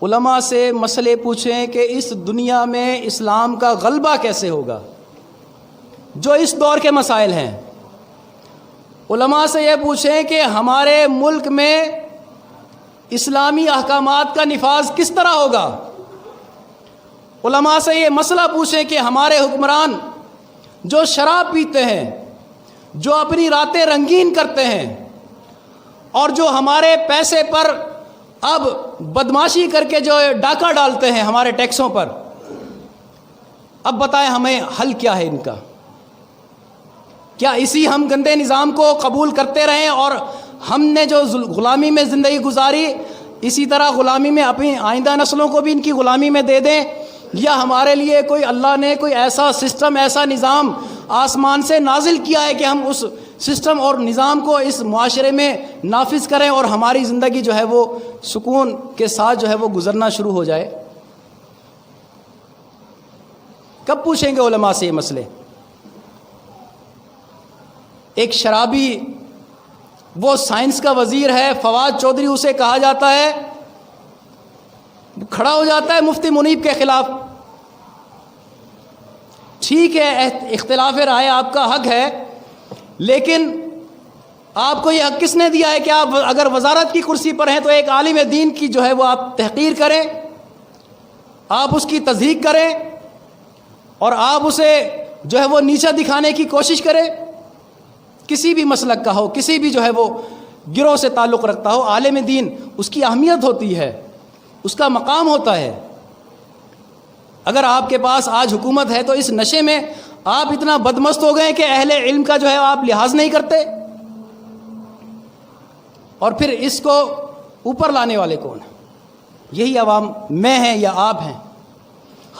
علماء سے مسئلے پوچھیں کہ اس دنیا میں اسلام کا غلبہ کیسے ہوگا، جو اس دور کے مسائل ہیں۔ علماء سے یہ پوچھیں کہ ہمارے ملک میں اسلامی احکامات کا نفاذ کس طرح ہوگا۔ علماء سے یہ مسئلہ پوچھیں کہ ہمارے حکمران جو شراب پیتے ہیں، جو اپنی راتیں رنگین کرتے ہیں، اور جو ہمارے پیسے پر اب بدماشی کر کے جو ڈاکہ ڈالتے ہیں ہمارے ٹیکسوں پر، اب بتائیں ہمیں حل کیا ہے ان کا؟ کیا اسی ہم گندے نظام کو قبول کرتے رہیں اور ہم نے جو غلامی میں زندگی گزاری اسی طرح غلامی میں اپنی آئندہ نسلوں کو بھی ان کی غلامی میں دے دیں؟ یا ہمارے لیے کوئی اللہ نے کوئی ایسا سسٹم، ایسا نظام آسمان سے نازل کیا ہے کہ ہم اس سسٹم اور نظام کو اس معاشرے میں نافذ کریں اور ہماری زندگی جو ہے وہ سکون کے ساتھ جو ہے وہ گزرنا شروع ہو جائے؟ کب پوچھیں گے علماء سے یہ مسئلے؟ ایک شرابی، وہ سائنس کا وزیر ہے، فواد چودھری اسے کہا جاتا ہے، کھڑا ہو جاتا ہے مفتی منیب کے خلاف۔ ٹھیک ہے، اختلاف رائے آپ کا حق ہے، لیکن آپ کو یہ حق کس نے دیا ہے کہ آپ اگر وزارت کی کرسی پر ہیں تو ایک عالم دین کی جو ہے وہ آپ تحقیر کریں، آپ اس کی تضحیق کریں اور آپ اسے جو ہے وہ نیچا دکھانے کی کوشش کریں؟ کسی بھی مسلک کا ہو، کسی بھی جو ہے وہ گروہ سے تعلق رکھتا ہو، عالم دین اس کی اہمیت ہوتی ہے، اس کا مقام ہوتا ہے۔ اگر آپ کے پاس آج حکومت ہے تو اس نشے میں آپ اتنا بدمست ہو گئے کہ اہل علم کا جو ہے آپ لحاظ نہیں کرتے، اور پھر اس کو اوپر لانے والے کون ہیں؟ یہی عوام میں ہیں یا آپ ہیں؟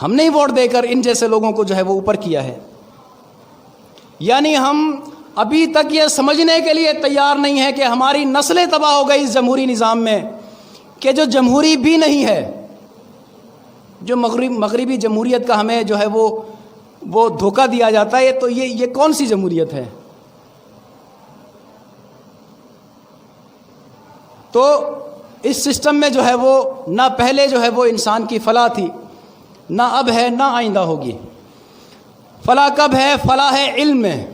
ہم نے ہی ووٹ دے کر ان جیسے لوگوں کو جو ہے وہ اوپر کیا ہے۔ یعنی ہم ابھی تک یہ سمجھنے کے لیے تیار نہیں ہے کہ ہماری نسلیں تباہ ہو گئی اس جمہوری نظام میں، کہ جو جمہوری بھی نہیں ہے، جو مغربی جمہوریت کا ہمیں جو ہے وہ دھوکہ دیا جاتا ہے، تو یہ کون سی جمہوریت ہے؟ تو اس سسٹم میں جو ہے وہ نہ پہلے جو ہے وہ انسان کی فلاح تھی، نہ اب ہے، نہ آئندہ ہوگی۔ فلاح کب ہے؟ فلاح ہے علم میں،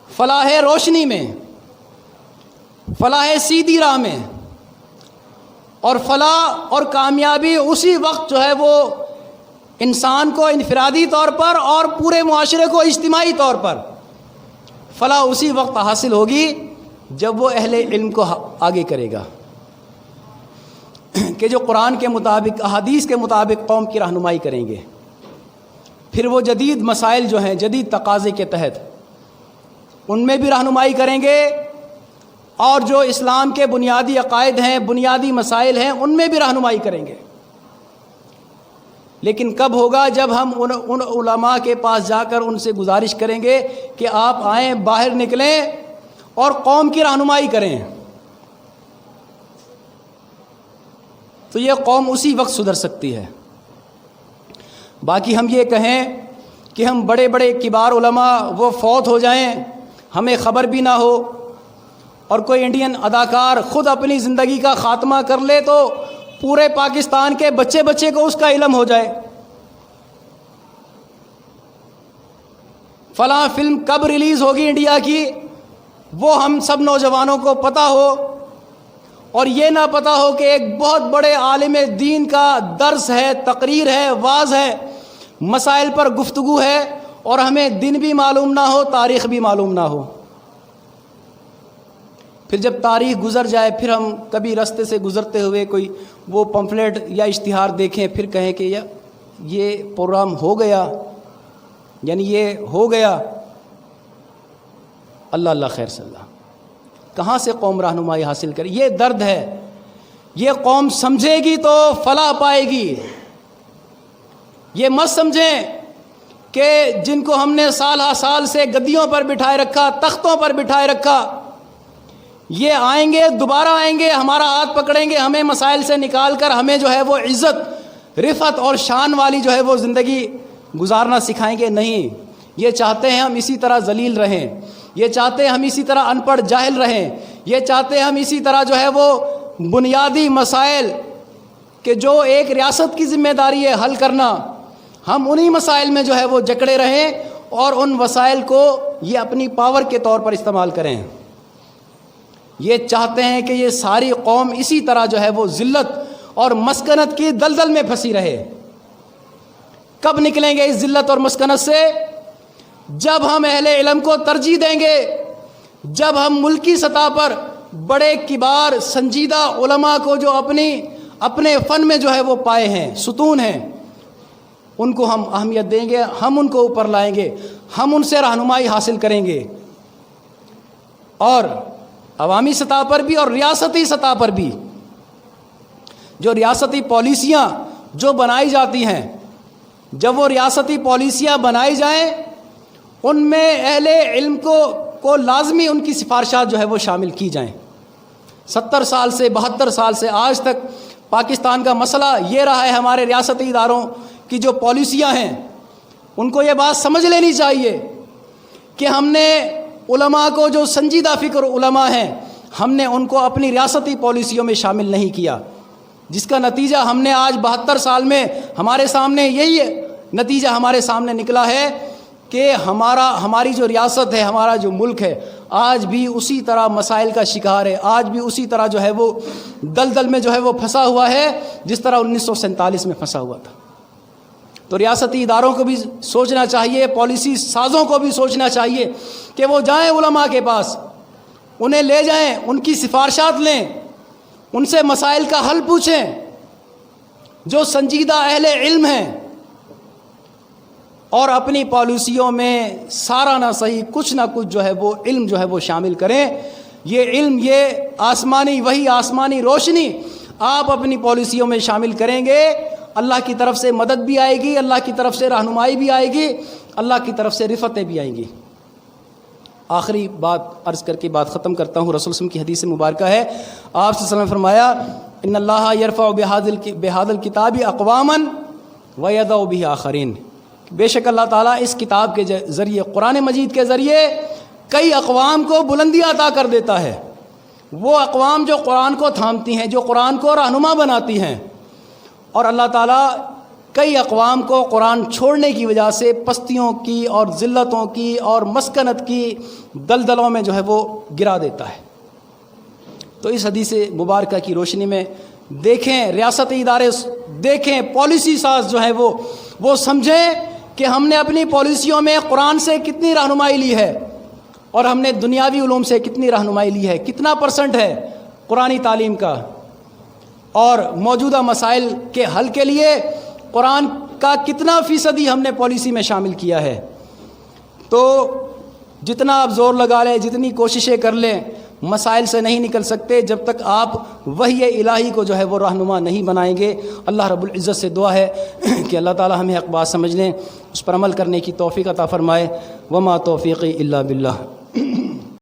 فلاح ہے روشنی میں، فلاح ہے سیدھی راہ میں، اور فلاح اور کامیابی اسی وقت جو ہے وہ انسان کو انفرادی طور پر اور پورے معاشرے کو اجتماعی طور پر فلاح اسی وقت حاصل ہوگی جب وہ اہل علم کو آگے کرے گا، کہ جو قرآن کے مطابق، احادیث کے مطابق قوم کی رہنمائی کریں گے۔ پھر وہ جدید مسائل جو ہیں، جدید تقاضے کے تحت ان میں بھی رہنمائی کریں گے، اور جو اسلام کے بنیادی عقائد ہیں، بنیادی مسائل ہیں، ان میں بھی رہنمائی کریں گے۔ لیکن کب ہوگا؟ جب ہم ان علماء کے پاس جا کر ان سے گزارش کریں گے کہ آپ آئیں، باہر نکلیں اور قوم کی رہنمائی کریں، تو یہ قوم اسی وقت سدھر سکتی ہے۔ باقی ہم یہ کہیں کہ ہم بڑے بڑے کبار علماء وہ فوت ہو جائیں، ہمیں خبر بھی نہ ہو، اور کوئی انڈین اداکار خود اپنی زندگی کا خاتمہ کر لے تو پورے پاکستان کے بچے بچے کو اس کا علم ہو جائے۔ فلاں فلم کب ریلیز ہوگی انڈیا کی، وہ ہم سب نوجوانوں کو پتہ ہو، اور یہ نہ پتہ ہو کہ ایک بہت بڑے عالم دین کا درس ہے، تقریر ہے، واعظ ہے، مسائل پر گفتگو ہے، اور ہمیں دن بھی معلوم نہ ہو، تاریخ بھی معلوم نہ ہو۔ پھر جب تاریخ گزر جائے، پھر ہم کبھی رستے سے گزرتے ہوئے کوئی وہ پمفلیٹ یا اشتہار دیکھیں، پھر کہیں کہ یہ پروگرام ہو گیا، یعنی یہ ہو گیا۔ اللہ اللہ خیر صلی اللہ، کہاں سے قوم رہنمائی حاصل کرے؟ یہ درد ہے۔ یہ قوم سمجھے گی تو فلاح پائے گی۔ یہ مت سمجھیں کہ جن کو ہم نے سال ہا سال سے گدیوں پر بٹھائے رکھا، تختوں پر بٹھائے رکھا، یہ آئیں گے، دوبارہ آئیں گے، ہمارا ہاتھ پکڑیں گے، ہمیں مسائل سے نکال کر ہمیں جو ہے وہ عزت، رفعت اور شان والی جو ہے وہ زندگی گزارنا سکھائیں گے۔ نہیں، یہ چاہتے ہیں ہم اسی طرح ذلیل رہیں، یہ چاہتے ہیں ہم اسی طرح ان پڑھ جاہل رہیں، یہ چاہتے ہیں ہم اسی طرح جو ہے وہ بنیادی مسائل کہ جو ایک ریاست کی ذمہ داری ہے حل کرنا، ہم انہی مسائل میں جو ہے وہ جکڑے رہیں اور ان وسائل کو یہ اپنی پاور کے طور پر استعمال کریں۔ یہ چاہتے ہیں کہ یہ ساری قوم اسی طرح جو ہے وہ ذلت اور مسکنت کی دلدل میں پھنسی رہے۔ کب نکلیں گے اس ذلت اور مسکنت سے؟ جب ہم اہل علم کو ترجیح دیں گے، جب ہم ملکی سطح پر بڑے کبار سنجیدہ علماء کو جو اپنے فن میں جو ہے وہ پائے ہیں، ستون ہیں، ان کو ہم اہمیت دیں گے، ہم ان کو اوپر لائیں گے، ہم ان سے رہنمائی حاصل کریں گے، اور عوامی سطح پر بھی اور ریاستی سطح پر بھی جو ریاستی پالیسیاں جو بنائی جاتی ہیں، جب وہ ریاستی پالیسیاں بنائی جائیں ان میں اہل علم کو لازمی ان کی سفارشات جو ہے وہ شامل کی جائیں۔ 70 سال سے 72 سال سے آج تک پاکستان کا مسئلہ یہ رہا ہے، ہمارے ریاستی اداروں کی جو پالیسیاں ہیں ان کو یہ بات سمجھ لینی چاہیے کہ ہم نے علماء کو، جو سنجیدہ فکر علماء ہیں، ہم نے ان کو اپنی ریاستی پالیسیوں میں شامل نہیں کیا، جس کا نتیجہ ہم نے آج 72 سال میں ہمارے سامنے یہی نتیجہ ہمارے سامنے نکلا ہے کہ ہماری جو ریاست ہے، ہمارا جو ملک ہے، آج بھی اسی طرح مسائل کا شکار ہے، آج بھی اسی طرح جو ہے وہ دلدل میں جو ہے وہ پھنسا ہوا ہے جس طرح 1947 میں پھنسا ہوا تھا۔ تو ریاستی اداروں کو بھی سوچنا چاہیے، پالیسی سازوں کو بھی سوچنا چاہیے کہ وہ جائیں علماء کے پاس، انہیں لے جائیں، ان کی سفارشات لیں، ان سے مسائل کا حل پوچھیں، جو سنجیدہ اہل علم ہیں، اور اپنی پالیسیوں میں سارا نہ صحیح کچھ نہ کچھ جو ہے وہ علم جو ہے وہ شامل کریں۔ یہ علم، یہ آسمانی وہی آسمانی روشنی آپ اپنی پالیسیوں میں شامل کریں گے، اللہ کی طرف سے مدد بھی آئے گی، اللہ کی طرف سے رہنمائی بھی آئے گی، اللہ کی طرف سے رفعتیں بھی آئیں گی۔ آخری بات عرض کر کے بات ختم کرتا ہوں۔ رسول وسلم کی حدیث مبارکہ ہے، آپ صلی اللہ علیہ وسلم نے فرمایا ان اللہ یرفع بہذا الکتاب اقواما ویضع بہ آخرین، بے شک اللہ تعالیٰ اس کتاب کے ذریعے، قرآن مجید کے ذریعے کئی اقوام کو بلندی عطا کر دیتا ہے۔ وہ اقوام جو قرآن کو تھامتی ہیں، جو قرآن کو رہنما بناتی ہیں، اور اللہ تعالیٰ کئی اقوام کو قرآن چھوڑنے کی وجہ سے پستیوں کی اور ذلتوں کی اور مسکنت کی دلدلوں میں جو ہے وہ گرا دیتا ہے۔ تو اس حدیث مبارکہ کی روشنی میں دیکھیں، ریاستی ادارے دیکھیں، پالیسی ساز جو ہے وہ سمجھیں کہ ہم نے اپنی پالیسیوں میں قرآن سے کتنی رہنمائی لی ہے اور ہم نے دنیاوی علوم سے کتنی رہنمائی لی ہے، کتنا % ہے قرآنی تعلیم کا، اور موجودہ مسائل کے حل کے لیے قرآن کا کتنا فیصدی ہم نے پالیسی میں شامل کیا ہے۔ تو جتنا آپ زور لگا لیں، جتنی کوششیں کر لیں، مسائل سے نہیں نکل سکتے جب تک آپ وحی الہی کو جو ہے وہ رہنما نہیں بنائیں گے۔ اللہ رب العزت سے دعا ہے کہ اللہ تعالی ہمیں حق بات سمجھنے، اس پر عمل کرنے کی توفیق عطا فرمائے۔ وما توفیقی الا باللہ۔